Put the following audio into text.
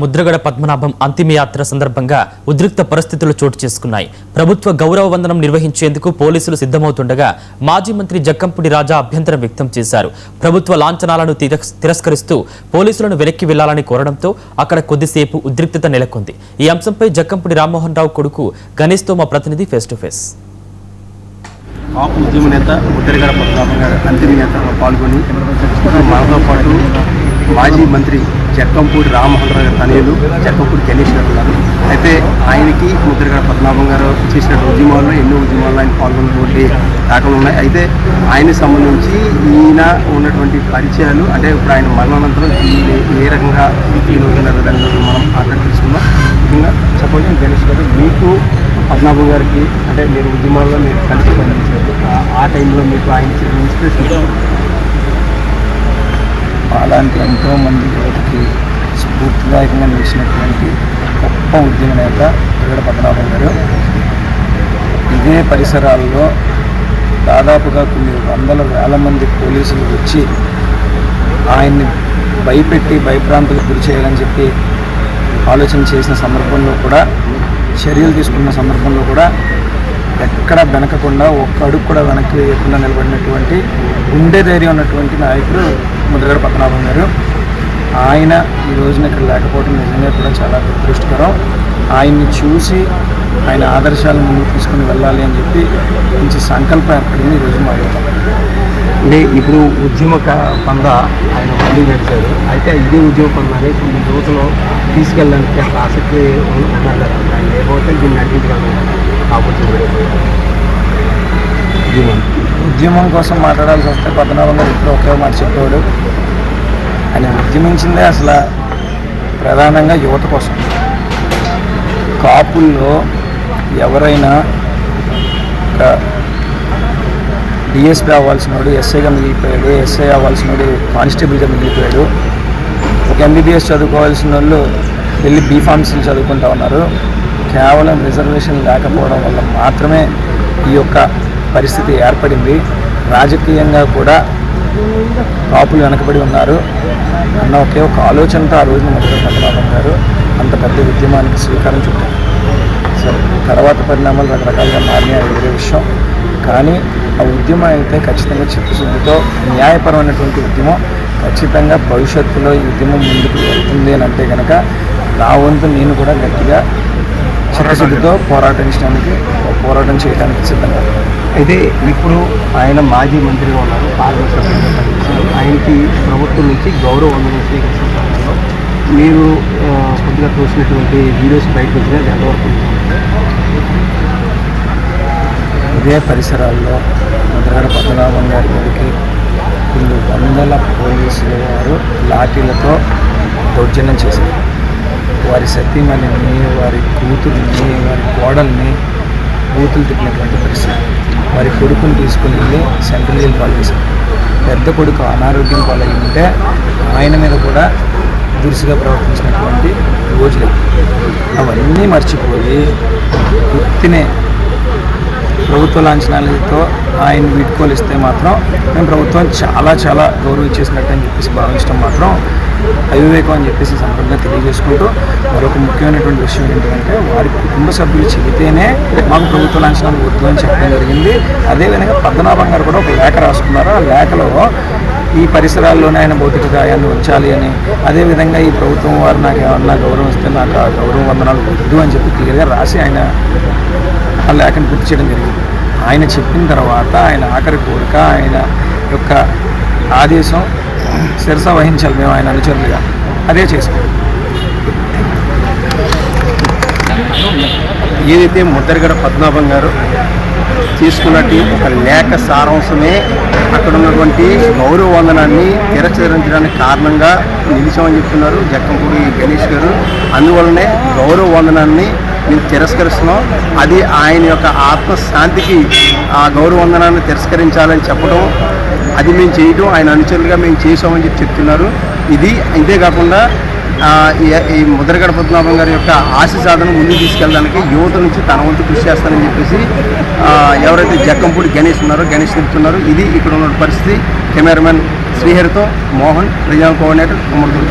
ముద్రగడ పద్మనాభం అంతిమయాత్ర సందర్భంగా ఉద్రిక్త పరిస్థితులు చోటు చేసుకున్నాయి. ప్రభుత్వ గౌరవ వందనం నిర్వహించేందుకు పోలీసులు సిద్ధమవుతుండగా మాజీ మంత్రి జక్కంపూడి రాజా అభ్యంతరం వ్యక్తం చేశారు. ప్రభుత్వ లాంఛనాలను తిరస్కరిస్తూ పోలీసులను వెనక్కి వెళ్లాలని కోరడంతో అక్కడ కొద్దిసేపు ఉద్రిక్తత నెలకొంది. ఈ అంశంపై జక్కంపూడి రామ్మోహన్ రావు కొడుకు గణేష్ తో మా ప్రతినిధి ఫేస్ టు ఫేస్. ఉద్యమ నేత ముద్రగడ పద్మనాభం గారు అంతిమయాత్రలో పాల్గొని మనతో పాటు మాజీ మంత్రి జక్కంపూడి రామ్మోహన్ రావు గారు తనయులు జక్కంపూడి గణేష్ గారు ఉన్నారు. అయితే ఆయనకి ముద్రగడ పద్మనాభం గారు చేసిన ఉద్యమాల్లో ఎన్నో ఉద్యమాల్లో ఆయన పాల్గొన్నటువంటి దాఖలు ఉన్నాయి. అయితే ఆయనకు సంబంధించి ఈయన ఉన్నటువంటి పరిచయాలు, అంటే ఇప్పుడు ఆయన మరణానంతరం ఏ రకంగా ఫీల్ అవుతున్నారు దాని మనం మాట్లాడుతున్నాం. ముఖ్యంగా చెప్పండి గణేష్ గారు, మీకు పద్మనాభం గారికి అంటే మీరు ఉద్యమాల్లో మీరు కలిసి పనిచేశారు, ఆ టైంలో మీకు ఆయన ఇన్స్పిరేషన్ అలాంటి ఎంతోమంది యువతకి స్ఫూర్తిదాయకంగా నిలిచినటువంటి గొప్ప ఉద్యమ నేత ముద్రగడ పద్మనాభం గారు. ఇదే పరిసరాల్లో దాదాపుగా కొన్ని వందల వేల మంది పోలీసులు వచ్చి ఆయన్ని భయపెట్టి భయభ్రాంతులకు గురి చేయాలని చెప్పి ఆలోచన చేసిన సందర్భంలో కూడా, చర్యలు తీసుకున్న సందర్భంలో కూడా ఎక్కడ వెనకకుండా ఒక్క అడుగు కూడా వెనక్కి వేయకుండా నిలబడినటువంటి గుండె ధైర్యం ఉన్నటువంటి నాయకుడు ముద్రగడ పద్మనాభం గారు. ఆయన ఈ రోజున ఇక్కడ లేకపోవడం నిజంగా కూడా చాలా దురదృష్టకరం. ఆయన్ని చూసి ఆయన ఆదర్శాలను ముందుకు తీసుకుని వెళ్ళాలి అని చెప్పి మంచి సంకల్పం ఏర్పడింది ఈరోజు మా యువత. అంటే ఇప్పుడు ఉద్యమ పంద ఆయన మళ్ళీ నడిచారు. అయితే ఇదే ఉద్యమ పందాన్ని కొన్ని యువతలో తీసుకెళ్ళడానికి అసలు ఆసక్తి ఉన్నారు కదా, ఆయన లేకపోతే దీన్ని నడిపించగలను ఉద్యమం కోసం మాట్లాడాల్సి వస్తే పద్మనాభం గారు ఇప్పుడు ఒకే మాట చెప్పేవాడు, ఆయన ఉద్యమించిందే అసలు ప్రధానంగా యువత కోసం. కాపుల్లో ఎవరైనా డిఎస్పీ అవ్వాల్సిన వాడు ఎస్ఐగా మిగిలిపోయాడు, ఎస్ఐ అవ్వాల్సిన వాడు కానిస్టేబుల్గా మిగిలిపోయాడు, ఒక ఎంబీబీఎస్ చదువుకోవాల్సిన వాళ్ళు వెళ్ళి బీఫార్మసీలు చదువుకుంటూ ఉన్నారు. కేవలం రిజర్వేషన్ లేకపోవడం వల్ల మాత్రమే ఈ యొక్క పరిస్థితి ఏర్పడింది. రాజకీయంగా కూడా కాపులు వెనకబడి ఉన్నారు అన్న ఒకే ఒక ఆలోచనతో ఆ రోజున ముద్రగడ పద్మనాభం గారు అంత పెద్ద ఉద్యమానికి శ్రీకారం చుట్టారు. సరే, తర్వాత పరిణామాలు రకరకాలుగా మారినాయి, అది వేరే విషయం. కానీ ఆ ఉద్యమం అయితే ఖచ్చితంగా చిత్తశుద్ధితో న్యాయపరమైనటువంటి ఉద్యమం. ఖచ్చితంగా భవిష్యత్తులో ఈ ఉద్యమం ముందుకు వెళ్తుంది అని అంటే కనుక నా వంతు నేను కూడా గట్టిగా చిత్తశుద్ధితో పోరాటం చేయడానికి సిద్ధంగా. అయితే ఇప్పుడు ఆయన మాజీ మంత్రిగా ఉన్నారు, పార్లమెంట్ సభ్యులుగా పనిచేశారు. ఆయనకి ప్రభుత్వం నుంచి గౌరవ వందనం స్వీకరించిన సమయంలో మీరు కొద్దిగా చూసినటువంటి వీడియోస్ బయటకు వచ్చినాయి, ఎంతవరకు ఇదే పరిసరాల్లో ముద్రగడ పద్మనాభం గారి మీదకి కొన్ని వందల పోలీసుల వారు లాఠీలతో దౌర్జన్యం చేశారు. వారి సతీమణిని, వారి కూతుర్ని, వారి కోడల్ని బూతులు తిట్టినటువంటి పరిస్థితి. వారి కొడుకుని తీసుకుని వెళ్ళి సెంట్రల్ జైలు పాలు చేశారు. పెద్ద కొడుకు అనారోగ్యం పాలయ్యి ఉంటే ఆయన మీద కూడా దురుసుగా ప్రవర్తించినటువంటి రోజులు. అవన్నీ మర్చిపోయి గుర్తినే ప్రభుత్వ లాంఛనాలతో ఆయన వీడ్కోలిస్తే మాత్రం మేము ప్రభుత్వం చాలా చాలా గౌరవం ఇచ్చేసినట్టు అని చెప్పేసి భావించడం మాత్రం అవివేకం అని చెప్పేసి సందర్భంగా తెలియజేసుకుంటూ, మరొక ముఖ్యమైనటువంటి విషయం ఏంటంటే వారి కుటుంబ సభ్యులు చెబితేనే మాకు ప్రభుత్వ లాంఛనాలు వద్దు అని చెప్పడం జరిగింది. అదేవిధంగా పద్మనాభం గారు కూడా ఒక లేఖ రాసుకున్నారు. ఆ లేఖలో ఈ పరిసరాల్లోనే ఆయన భౌతిక గాయాన్ని ఉంచాలి అని, అదేవిధంగా ఈ ప్రభుత్వం వారు నాకు ఏమన్నా గౌరవం ఇస్తే నాకు ఆ గౌరవ వందనాలు వద్దు అని చెప్పి క్లియర్గా రాసి ఆయన ఆ లేఖను పూర్తి చేయడం జరిగింది. ఆయన చెప్పిన తర్వాత ఆయన ఆఖరి కోరిక, ఆయన యొక్క ఆదేశం శిరస వహించాలి మేము ఆయన అనుచరులుగా, అదే చేసాం. ఏదైతే ముద్రగడ పద్మనాభం గారు తీసుకున్నట్టు ఒక లేఖ సారాంశమే అక్కడ ఉన్నటువంటి గౌరవ వందనాన్ని తిరస్కరించడానికి కారణంగా నిలిచామని చెప్తున్నారు జక్కంపూడి గణేష్ గారు. అందువల్లనే గౌరవ వందనాన్ని మేము తిరస్కరిస్తున్నాం. అది ఆయన యొక్క ఆత్మశాంతికి ఆ గౌరవ వందనాన్ని తిరస్కరించాలని చెప్పడం, అది మేము చేయటం ఆయన అనుచరులుగా మేము చేసామని చెప్పి చెప్తున్నారు. ఇదే కాకుండా ఈ ముద్రగడ పద్మనాభం గారి యొక్క ఆశ సాధన ముందుకు తీసుకెళ్ళడానికి యువత నుంచి తన వంతు కృషి చేస్తానని చెప్పేసి ఎవరైతే జక్కంపూడి గణేష్ ఉన్నారో గణేష్ చెప్తున్నారు. ఇది ఇక్కడ ఉన్న పరిస్థితి. కెమెరామెన్ శ్రీహరితో మోహన్, రీజనల్ కోఆర్డినేటర్ కుమ్మర్దూరు.